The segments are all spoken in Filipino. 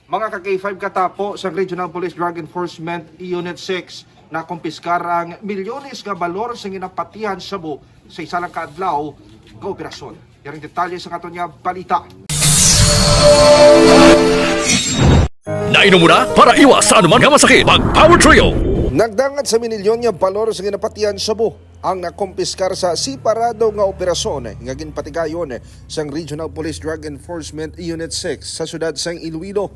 Mga ka-K5 katapo sa Regional Police Drug Enforcement Unit 6 na kumpiskar ang milyones nga balor sa ginapatihan Cebu sa isa lang kaadlaw nga operasyon. Yaring detalye sa kato niya balita. Nainom mo na para iwas sa anuman nga masakit. Mag-Power Trio! Nagdangat sa minilyon nga balor sa ginapatihan Cebu ang nakumpiskar sa siparado nga operasyon nga ginpatigayon sa Regional Police Drug Enforcement Unit 6 sa siyudad sang Iloilo.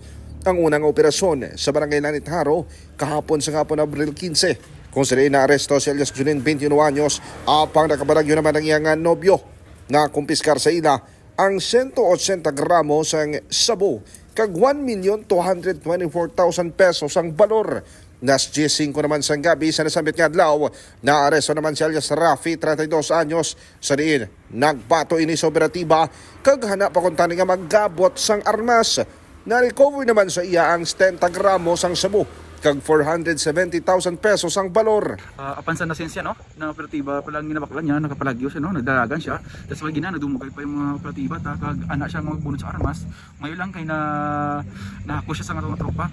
Ang unang operasyon sa Barangay Lanitharo kahapon sa hapon Abril 15 kung sila inaaresto si alias Junin 21 anyos apang nakabaragyo naman ang iyang nobyo na kumpiskar sa ila ang 180 gramo sang sabu kag 1,224,000 pesos ang balor. Nas G5 naman sa gabi sa nasambit nga adlaw, naaresto naman si alias Rafi, 32 anyos, sa diin nagbato ini sa operatiba kag hanap pa kung tani nga maggabot sang armas. Na-recover naman sa iya ang 70 gramos ang sabu kag 470,000 pesos ang balor. Apan sa nasensya no, na operatiba palang ginabaklan niya, nakapalagyo siya no, nagdalagan siya. Tapos pag nadumugay pa yung mga operatiba kag anak siya magbunot sa armas. Ngayon lang kay nahako siya sa mga tropa.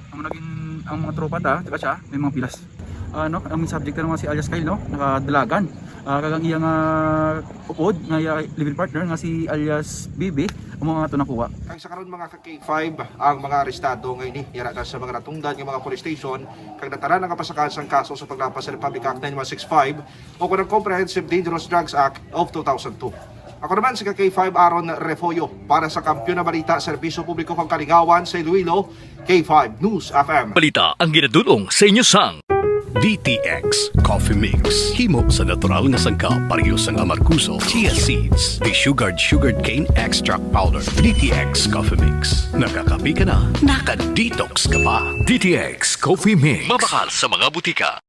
Ang mga tropa tsaka siya may mga pilas. Ang subject naman si alias Kyle no, nakadalagan. Kagang iyang upod nga living partner nga si alias Bibi ang mga ito nakuha. Ang sa karon mga ka-K5 ang mga arestado ngayon yara na sa mga natungdan ng mga police station kag nataran ang kapasakan sang kaso sa paglapas sa Republic Act 9165 o kunang Comprehensive Dangerous Drugs Act of 2002. Ako naman si K5 Aaron Refoyo para sa Kampiyon na Balita, Serbisyo Publiko kang Kalingawan sa Iloilo, K5 News FM. Balita ang ginadulong sa inyo sang DTX Coffee Mix. Himo sa natural nga sangka pareho sang amarkuso, chia seeds, sugared cane extract powder. DTX Coffee Mix. Nakakapi ka na, naka-detox ka pa. DTX Coffee Mix. Mabakal sa mga butika.